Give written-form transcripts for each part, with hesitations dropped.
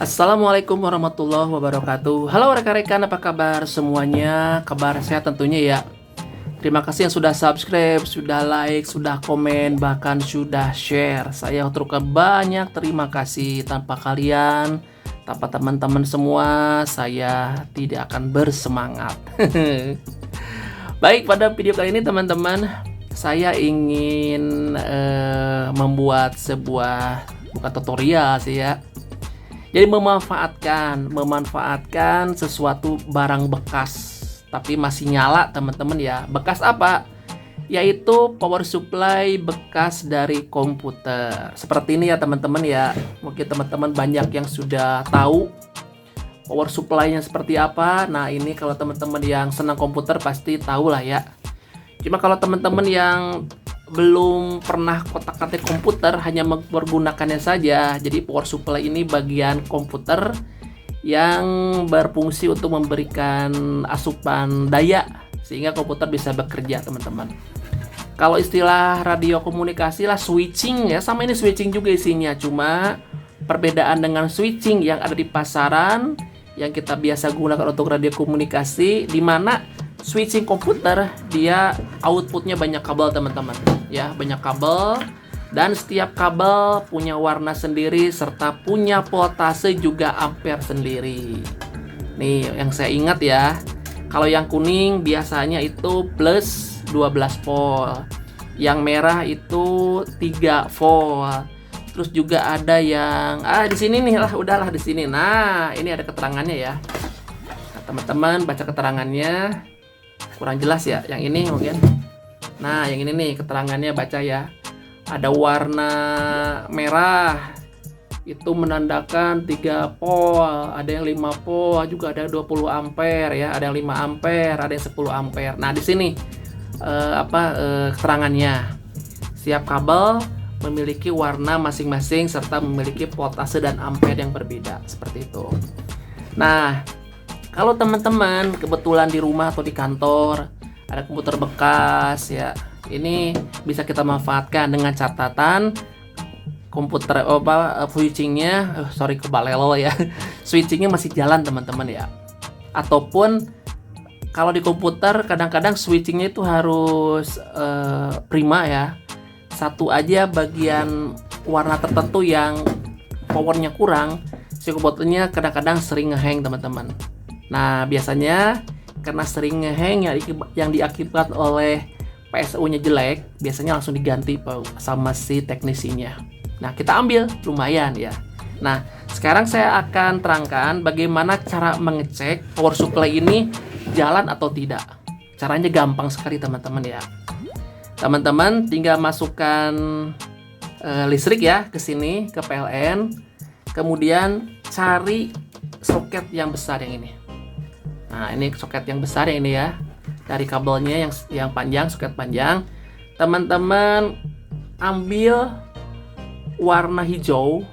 Assalamualaikum warahmatullahi wabarakatuh. Halo rekan-rekan, apa kabar semuanya? Kabar sehat tentunya ya. Terima kasih yang sudah subscribe, sudah like, sudah komen, bahkan sudah share. Saya ucapkan banyak terima kasih. Tanpa kalian, tanpa teman-teman semua, saya tidak akan bersemangat. Baik, pada video kali ini teman-teman, saya ingin membuat sebuah, bukan tutorial sih ya. Jadi memanfaatkan sesuatu barang bekas tapi masih nyala teman-teman ya. Bekas apa? Yaitu power supply bekas dari komputer. Seperti ini ya teman-teman ya. Mungkin teman-teman banyak yang sudah tahu power supply-nya seperti apa. Nah, ini kalau teman-teman yang senang komputer pasti tahu lah ya. Cuma kalau teman-teman yang belum pernah kotak-katik komputer, hanya mempergunakannya saja. Jadi power supply ini bagian komputer yang berfungsi untuk memberikan asupan daya sehingga komputer bisa bekerja teman-teman. Kalau istilah radio komunikasi lah switching ya, sama ini switching juga isinya. Cuma perbedaan dengan switching yang ada di pasaran yang kita biasa gunakan untuk radio komunikasi, di mana switching komputer dia outputnya banyak kabel teman-teman ya, banyak kabel, dan setiap kabel punya warna sendiri serta punya voltase juga ampere sendiri. Nih yang saya ingat ya, kalau yang kuning biasanya itu plus 12 volt, yang merah itu 3 volt. Terus juga ada yang di sini nih lah, udahlah di sini. Nah, ini ada keterangannya ya. Nah, teman-teman baca keterangannya. Kurang jelas ya yang ini mungkin. Nah, yang ini nih keterangannya, baca ya. Ada warna merah itu menandakan 3 volt, ada yang 5 volt, juga ada 20 ampere ya, ada yang 5 ampere, ada yang 10 ampere. Nah, di sini keterangannya. Setiap kabel memiliki warna masing-masing serta memiliki voltase dan ampere yang berbeda, seperti itu. Nah, kalau teman-teman kebetulan di rumah atau di kantor ada komputer bekas ya, ini bisa kita manfaatkan dengan catatan komputer switchingnya, kebalelo ya, switchingnya masih jalan teman-teman ya. Ataupun kalau di komputer kadang-kadang switchingnya itu harus prima ya. Satu aja bagian warna tertentu yang powernya kurang, si komputernya kadang-kadang sering ngehang teman-teman. Nah, biasanya karena sering ngehang yang diakibat oleh PSU-nya jelek, biasanya langsung diganti sama si teknisinya. Nah, kita ambil lumayan ya. Nah, sekarang saya akan terangkan bagaimana cara mengecek power supply ini jalan atau tidak. Caranya gampang sekali teman-teman ya. Teman-teman tinggal masukkan listrik ya ke sini, ke PLN. Kemudian cari soket yang besar yang ini. Nah, ini soket yang besar yang ini ya. Dari kabelnya yang panjang, soket panjang. Teman-teman ambil warna hijau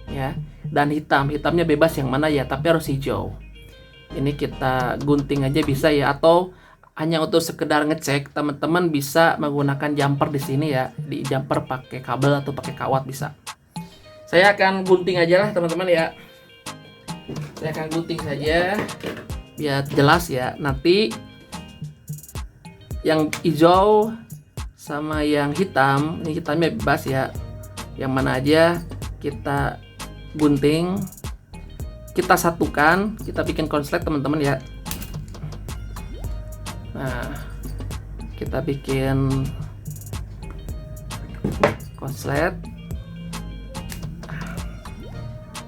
ya, dan hitam. Hitamnya bebas yang mana ya, tapi harus hijau. Ini kita gunting aja bisa ya, atau hanya untuk sekedar ngecek, teman-teman bisa menggunakan jumper di sini ya. Di jumper pakai kabel atau pakai kawat bisa. Saya akan gunting aja lah teman-teman ya. Saya akan gunting saja biar jelas ya. Nanti yang hijau sama yang hitam, ini hitamnya bebas ya, yang mana aja kita gunting, kita satukan, kita bikin konslet teman-teman ya. Nah, kita bikin konslet.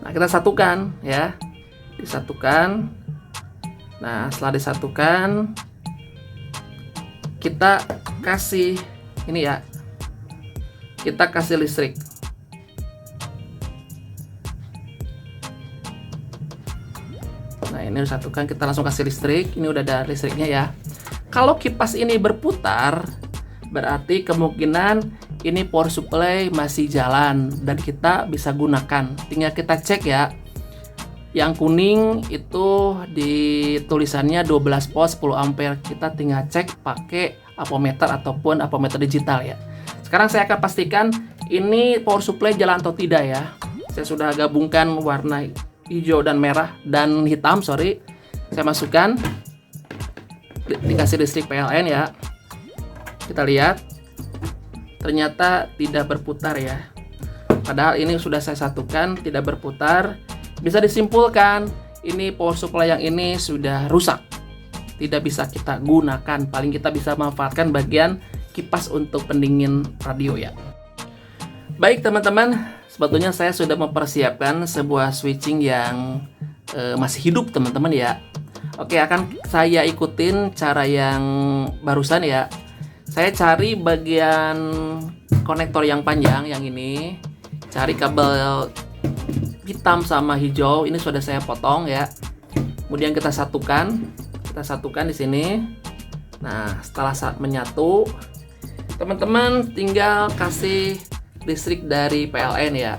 Nah, kita satukan ya, disatukan. Nah, setelah disatukan, kita kasih ini ya, kita kasih listrik. Nah, ini disatukan, kita langsung kasih listrik. Ini udah ada listriknya ya. Kalau kipas ini berputar, berarti kemungkinan ini power supply masih jalan dan kita bisa gunakan. Tinggal kita cek ya. Yang kuning itu di tulisannya 12 volt 10 ampere. Kita tinggal cek pakai ampermeter ataupun ampermeter digital ya. Sekarang saya akan pastikan ini power supply jalan atau tidak ya. Saya sudah gabungkan warna hijau dan merah dan hitam, sorry. Saya masukkan, dikasih listrik PLN ya. Kita lihat, ternyata tidak berputar ya. Padahal ini sudah saya satukan, tidak berputar. Bisa disimpulkan, ini power supply yang ini sudah rusak. Tidak bisa kita gunakan, paling kita bisa manfaatkan bagian kipas untuk pendingin radio ya. Baik teman-teman, sebetulnya saya sudah mempersiapkan sebuah switching yang masih hidup teman-teman ya. Oke, akan saya ikutin cara yang barusan ya. Saya cari bagian konektor yang panjang yang ini. Cari kabel hitam sama hijau, ini sudah saya potong ya. Kemudian kita satukan di sini. Nah, setelah saat menyatu, teman-teman tinggal kasih listrik dari PLN ya.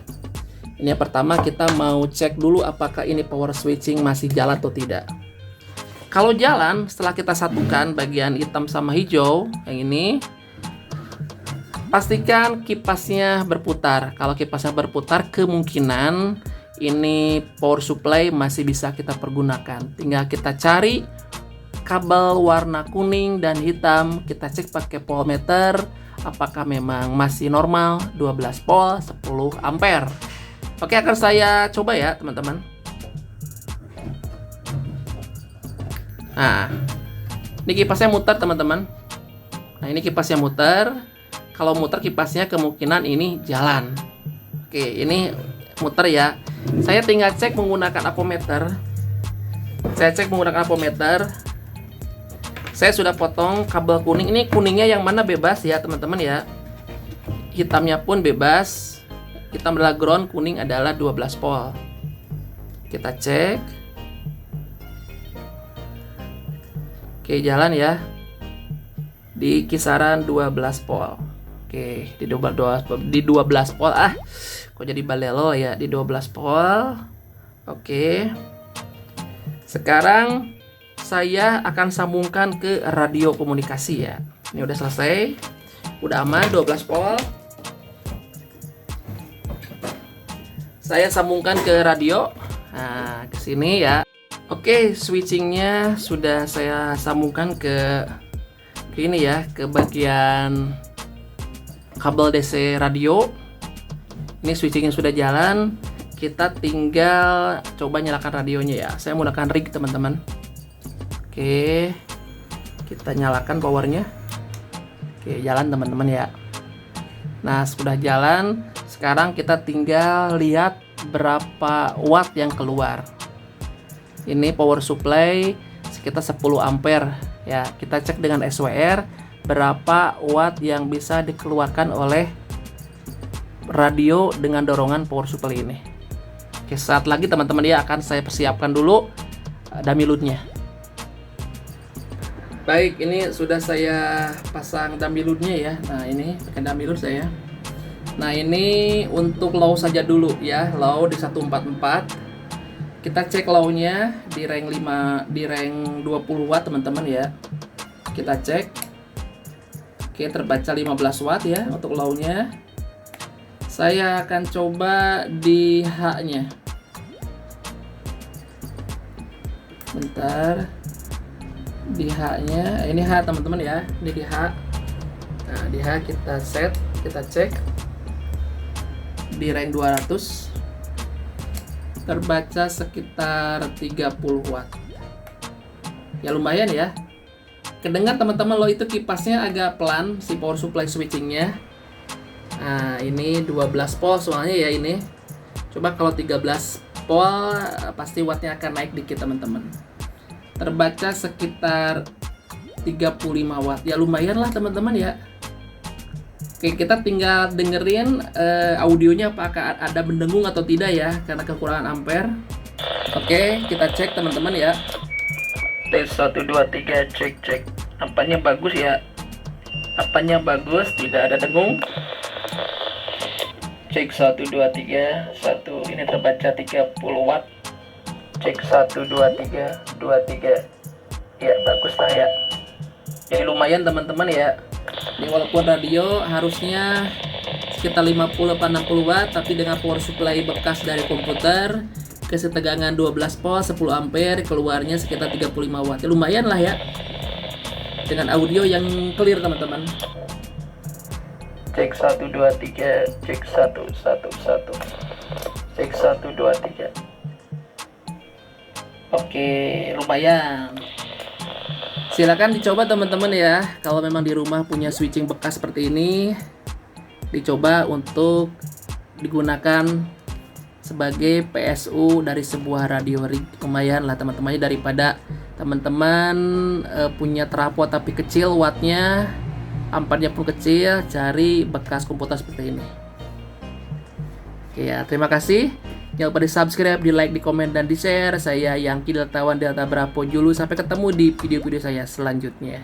Ini yang pertama, kita mau cek dulu apakah ini power switching masih jalan atau tidak. Kalau jalan, setelah kita satukan bagian hitam sama hijau yang ini, pastikan kipasnya berputar. Kalau kipasnya berputar, kemungkinan ini power supply masih bisa kita pergunakan. Tinggal kita cari kabel warna kuning dan hitam, kita cek pakai voltmeter apakah memang masih normal 12 volt 10 ampere. Oke, akan saya coba ya teman-teman. Nah, ini kipasnya muter teman-teman. Nah, ini kipasnya muter. Kalau muter kipasnya kemungkinan ini jalan. Oke, ini muter ya. Saya tinggal cek menggunakan apometer. Saya sudah potong kabel kuning. Ini kuningnya yang mana bebas ya teman-teman ya. Hitamnya pun bebas. Hitam adalah ground, kuning adalah 12 volt. Kita cek. Oke, jalan ya. Di kisaran 12 volt. Oke, di 12 volt. Kok jadi balelo ya, di 12 volt. Oke. Sekarang saya akan sambungkan ke radio komunikasi ya. Ini udah selesai. Udah aman 12 volt. Saya sambungkan ke radio. Nah, ke sini ya. Oke, switchingnya sudah saya sambungkan ke ini ya, ke bagian kabel DC radio. Ini switchingnya sudah jalan. Kita tinggal coba nyalakan radionya ya. Saya menggunakan rig teman-teman. Oke, kita nyalakan powernya. Oke, jalan teman-teman ya. Nah, sudah jalan. Sekarang kita tinggal lihat berapa watt yang keluar. Ini power supply sekitar 10 ampere ya. Kita cek dengan SWR berapa watt yang bisa dikeluarkan oleh radio dengan dorongan power supply ini. Oke, saat lagi teman-teman ya akan saya persiapkan dulu dummy loadnya. Baik, ini sudah saya pasang dummy loadnya ya. Nah, ini pakai dummy load saya. Nah, ini untuk low saja dulu ya, low di 144. Kita cek low-nya di rank 20 watt teman-teman ya. Kita cek. Oke, terbaca 15 watt ya untuk low-nya. Saya akan coba di H-nya. Bentar. Di H-nya, ini H teman-teman ya. Ini di H. Nah, di H kita set, kita cek. Di rank 200. Terbaca sekitar 30 watt. Ya lumayan ya. Kedengar teman-teman loh, itu kipasnya agak pelan si power supply switchingnya. Nah, ini 12 volt soalnya ya ini. Coba kalau 13 volt pasti wattnya akan naik dikit teman-teman. Terbaca sekitar 35 watt. Ya lumayan lah teman-teman ya. Oke, kita tinggal dengerin audionya apakah ada mendengung atau tidak ya, karena kekurangan ampere. Oke, kita cek teman-teman ya. Tes 1 2 3 cek. Apanya bagus ya? Apanya bagus, tidak ada dengung. Cek 1 2 3 1, ini terbaca 30 watt. Cek 1 2 3 2 3. Ya, bagus lah ya. Jadi lumayan teman-teman ya. Ini walaupun radio harusnya sekitar 50-60 watt, tapi dengan power supply bekas dari komputer dikasih tegangan 12 volt 10 ampere, keluarnya sekitar 35 watt. Ya, lumayan lah ya. Dengan audio yang clear teman-teman. Cek 1 2 3, cek 1 1 1. Cek 1 2 3. Oke, lumayan. Silakan dicoba teman-teman ya. Kalau memang di rumah punya switching bekas seperti ini, dicoba untuk digunakan sebagai PSU dari sebuah radio rig. Lumayan lah teman-temannya, daripada teman-teman punya trafo tapi kecil wattnya, ampernya pun kecil, cari bekas komputer seperti ini. Oke ya, terima kasih. Jangan lupa di subscribe, di like, di komen, dan di share. Saya Yangki Deltawan Delta Bravo Julu. Sampai ketemu di video-video saya selanjutnya.